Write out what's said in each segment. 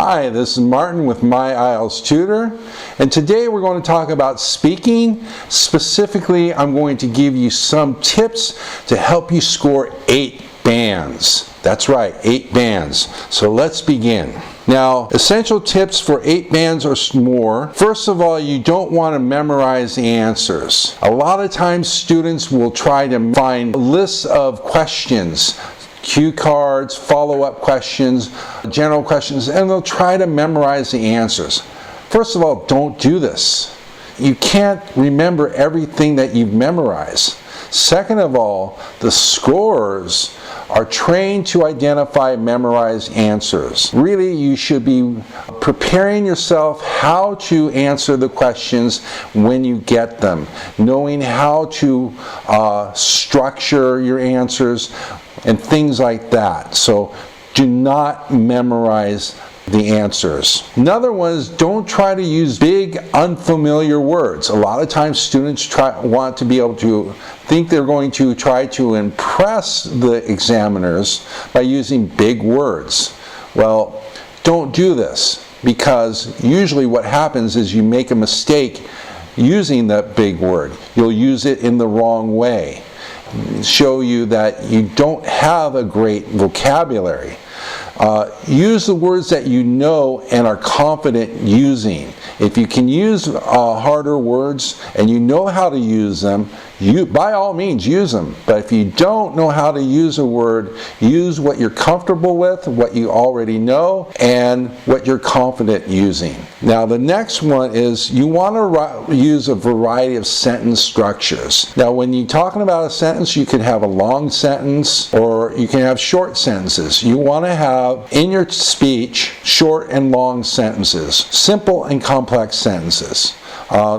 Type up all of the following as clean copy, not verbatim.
Hi, this is Martin with My IELTS Tutor, and today we're going to talk about speaking. Specifically, I'm going to give you some tips to help you score 8 bands. That's right, 8 bands. So let's begin. Now, essential tips for 8 bands or more. First of all, you don't want to memorize the answers. A lot of times students will try to find lists of questions, cue cards, follow-up questions, general questions, and they'll try to memorize the answers. First of all, don't do this. You can't remember everything that you've memorized. Second of all, the scorers are trained to identify memorized answers. Really, you should be preparing yourself how to answer the questions when you get them, knowing how to structure your answers and things like that. So do not memorize the answers. Another one is don't try to use big unfamiliar words. A lot of times students want to be able to think they're going to try to impress the examiners by using big words. Well, don't do this, because usually what happens is you make a mistake using that big word. You'll use it in the wrong way. Show you that you don't have a great vocabulary. Use the words that you know and are confident using. If you can use harder words and you know how to use them, by all means use them. But if you don't know how to use a word, use what you're comfortable with, what you already know, and what you're confident using. Now the next one is you want to use a variety of sentence structures. Now when you're talking about a sentence, you can have a long sentence or you can have short sentences. You want to have in your speech short and long sentences, simple and complex sentences.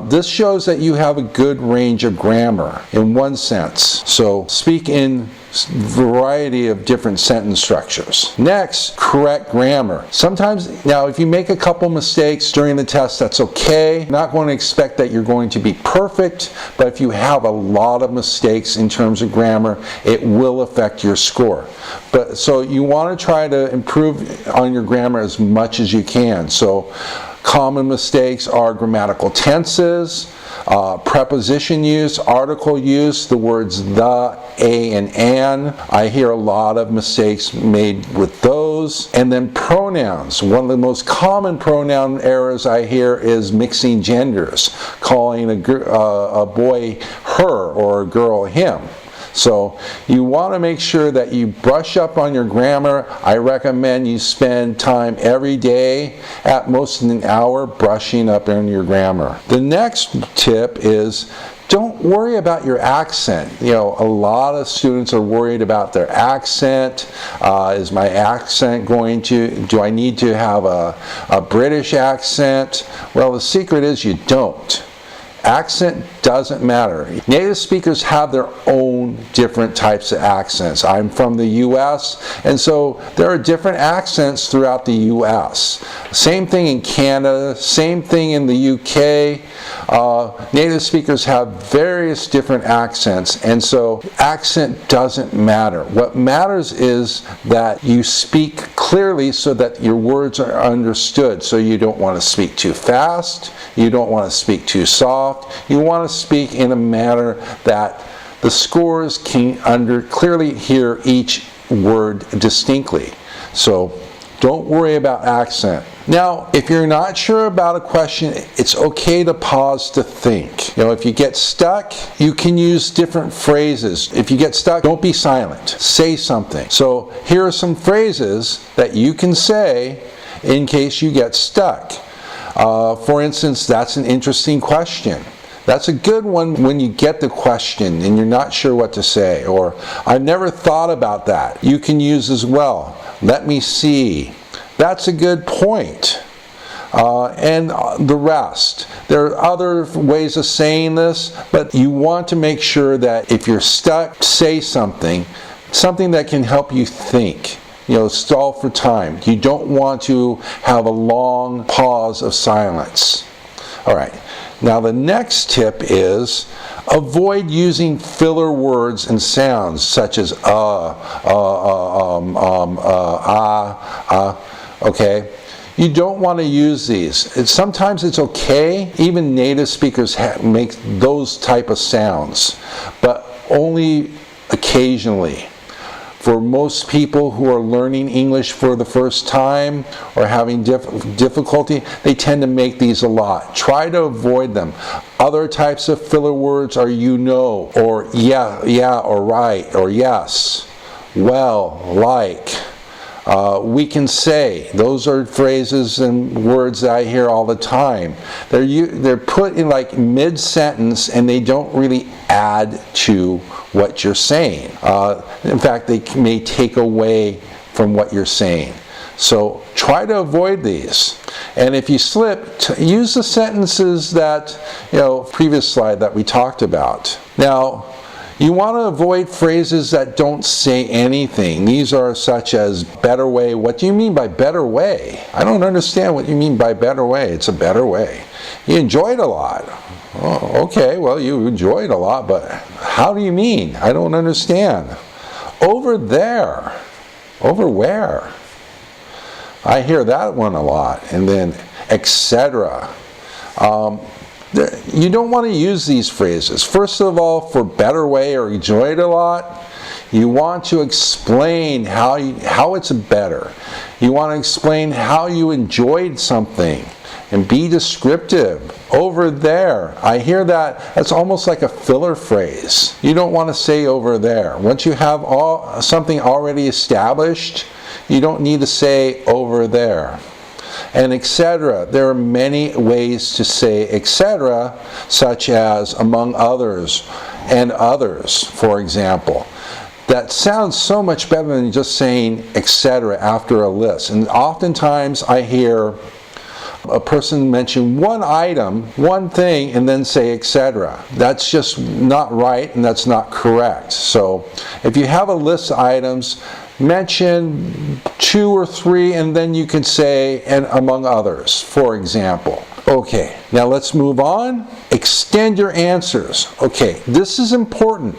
This shows that you have a good range of grammar in one sense. So speak in variety of different sentence structures. Next, correct grammar. Sometimes, now if you make a couple mistakes during the test, that's okay. I'm not going to expect that you're going to be perfect, but if you have a lot of mistakes in terms of grammar, it will affect your score. So you want to try to improve on your grammar as much as you can. So common mistakes are grammatical tenses, preposition use, article use, the words the, a, and an. I hear a lot of mistakes made with those. And then pronouns. One of the most common pronoun errors I hear is mixing genders, calling a boy her or a girl him. So you want to make sure that you brush up on your grammar. I recommend you spend time every day, at most an hour, brushing up on your grammar. The next tip is don't worry about your accent. You know, a lot of students are worried about their accent. Is my accent do I need to have a British accent? Well, the secret is you don't. Accent doesn't matter. Native speakers have their own different types of accents. I'm from the U.S., and so there are different accents throughout the U.S. Same thing in Canada, same thing in the U.K. Native speakers have various different accents, and so accent doesn't matter. What matters is that you speak clearly so that your words are understood. So you don't want to speak too fast, you don't want to speak too soft. You want to speak in a manner that the scorers can clearly hear each word distinctly. So don't worry about accent. Now, if you're not sure about a question, it's okay to pause to think. You know, if you get stuck, you can use different phrases. If you get stuck, don't be silent. Say something. So here are some phrases that you can say in case you get stuck. For instance, that's an interesting question. That's a good one when you get the question and you're not sure what to say. Or, I've never thought about that. You can use as well. Let me see. That's a good point. And the rest. There are other ways of saying this, but you want to make sure that if you're stuck, say something that can help you think. You know, stall for time. You don't want to have a long pause of silence. All right. Now the next tip is avoid using filler words and sounds such as okay. You don't want to use these. Sometimes it's okay. Even native speakers make those type of sounds, but only occasionally. For most people who are learning English for the first time or having difficulty, they tend to make these a lot. Try to avoid them. Other types of filler words are you know, or yeah, or right, or yes, well, like. We can say. Those are phrases and words that I hear all the time. They're put in like mid-sentence and they don't really add to what you're saying. In fact, they may take away from what you're saying. So try to avoid these. And if you slip, use the sentences that, previous slide that we talked about. Now, you want to avoid phrases that don't say anything. These are such as better way. What do you mean by better way? I don't understand what you mean by better way. It's a better way. You enjoyed a lot. Oh, okay, well, you enjoyed a lot, but how do you mean? I don't understand. Over there. Over where? I hear that one a lot. And then, etc. You don't want to use these phrases. First of all, for better way or enjoyed a lot, you want to explain how it's better. You want to explain how you enjoyed something and be descriptive. Over there, I hear that. That's almost like a filler phrase. You don't want to say over there. Once you have something already established, you don't need to say over there. And etc. There are many ways to say etc., such as among others and others, for example. That sounds so much better than just saying etc. after a list. And oftentimes I hear a person mention one item, one thing, and then say etc. That's just not right and that's not correct. So if you have a list of items, mention 2 or 3 and then you can say and among others, for example. Okay, now let's move on. Extend your answers. Okay, this is important.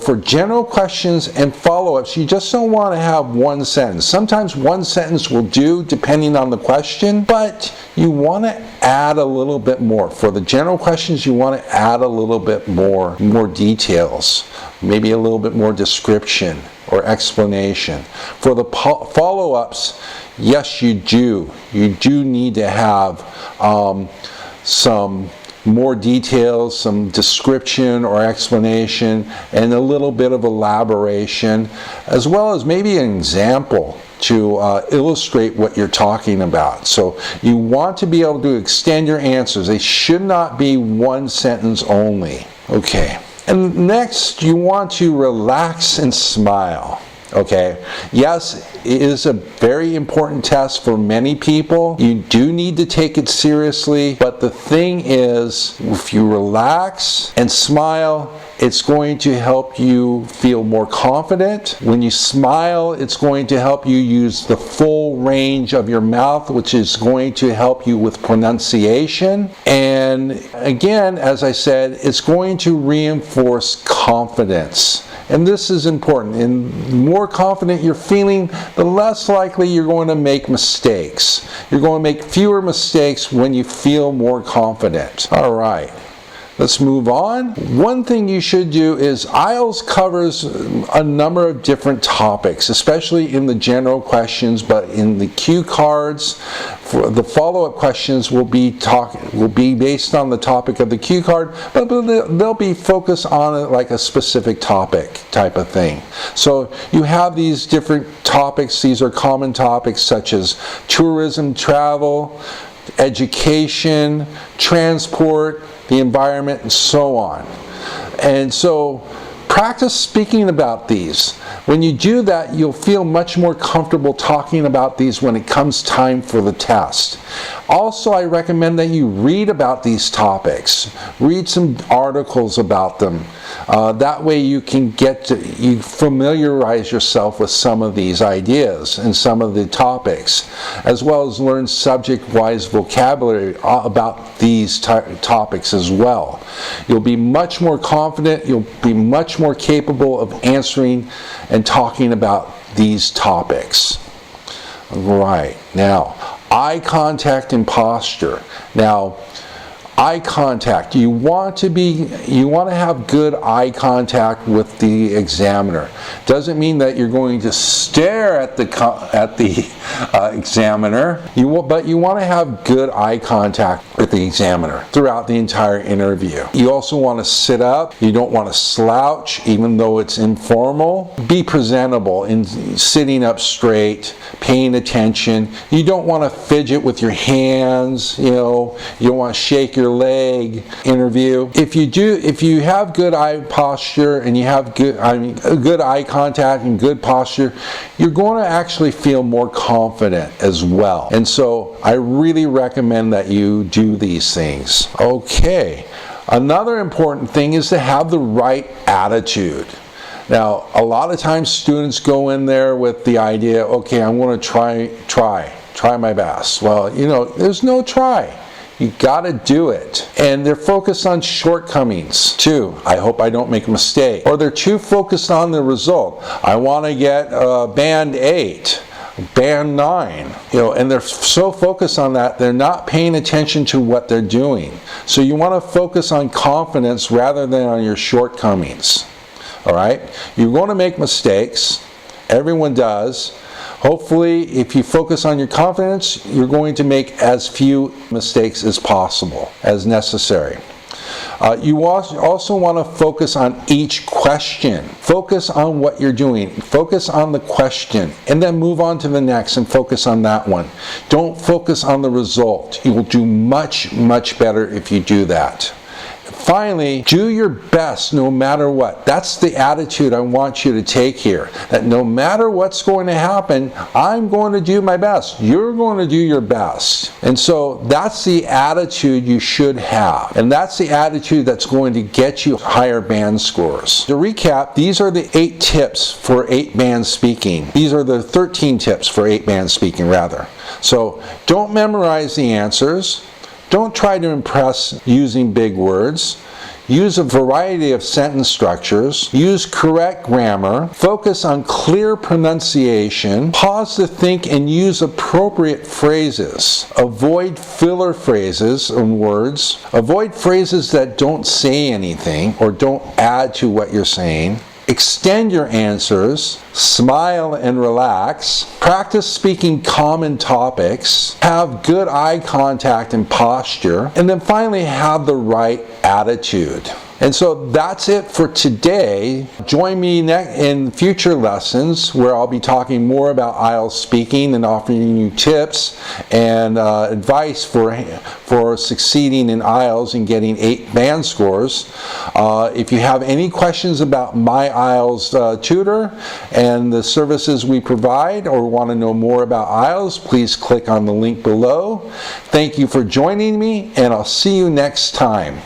For general questions and follow-ups, you just don't want to have one sentence. Sometimes one sentence will do depending on the question, but you want to add a little bit more. For the general questions, you want to add a little bit more details, maybe a little bit more description or explanation. For the follow-ups, yes, you do. You do need to have some more details, some description or explanation, and a little bit of elaboration, as well as maybe an example to illustrate what you're talking about. So you want to be able to extend your answers. They should not be one sentence only. Okay. And next, you want to relax and smile. Okay, yes, it is a very important test for many people. You do need to take it seriously, but the thing is, if you relax and smile, it's going to help you feel more confident. When you smile, it's going to help you use the full range of your mouth, which is going to help you with pronunciation. And again, as I said, it's going to reinforce confidence. And this is important. And the more confident you're feeling, the less likely you're going to make mistakes. You're going to make fewer mistakes when you feel more confident. All right. Let's move on. One thing you should do is IELTS covers a number of different topics, especially in the general questions, but in the cue cards, for the follow-up questions will be based on the topic of the cue card, but they'll be focused on like a specific topic type of thing. So you have these different topics. These are common topics such as tourism, travel, education, transport, the environment, and so on. And so practice speaking about these. When you do that, you'll feel much more comfortable talking about these when it comes time for the test. Also, I recommend that you read about these topics. Read some articles about them. That way you can you familiarize yourself with some of these ideas and some of the topics, as well as learn subject-wise vocabulary about these topics as well. You'll be much more confident. You'll be much more capable of answering and talking about these topics. Right. Now, eye contact and posture. Now, eye contact, you want to have good eye contact with the examiner. Doesn't mean that you're going to stare at the examiner, but you want to have good eye contact with the examiner throughout the entire interview. You also want to sit up. You don't want to slouch, even though it's informal. Be presentable in sitting up straight, paying attention. You don't want to fidget with your hands, you don't want to shake your leg. Interview. If you have good eye posture and you have good eye contact and good posture, you're going to actually feel more confident as well. And so I really recommend that you do these things. Okay. Another important thing is to have the right attitude. Now, a lot of times students go in there with the idea, okay, I'm going to try my best. Well, there's no try. You got to do it. And they're focused on shortcomings too. I hope I don't make a mistake. Or they're too focused on the result. I want to get band 8, band 9. And they're so focused on that, they're not paying attention to what they're doing. So you want to focus on confidence rather than on your shortcomings. All right? You're going to make mistakes. Everyone does. Hopefully, if you focus on your confidence, you're going to make as few mistakes as possible, as necessary. You also want to focus on each question. Focus on what you're doing. Focus on the question, and then move on to the next and focus on that one. Don't focus on the result. You will do much, much better if you do that. Finally, do your best no matter what. That's the attitude I want you to take here. That no matter what's going to happen, I'm going to do my best. You're going to do your best. And so that's the attitude you should have. And that's the attitude that's going to get you higher band scores. To recap, these are the 8 tips for 8-band speaking. These are the 13 tips for 8-band speaking, rather. So don't memorize the answers. Don't try to impress using big words. Use a variety of sentence structures. Use correct grammar. Focus on clear pronunciation. Pause to think and use appropriate phrases. Avoid filler phrases and words. Avoid phrases that don't say anything or don't add to what you're saying. Extend your answers, smile and relax, practice speaking common topics, have good eye contact and posture, and then finally have the right attitude. And so that's it for today. Join me in future lessons where I'll be talking more about IELTS speaking and offering you tips and advice for succeeding in IELTS and getting 8 band scores. If you have any questions about my IELTS tutor and the services we provide or want to know more about IELTS, please click on the link below. Thank you for joining me, and I'll see you next time.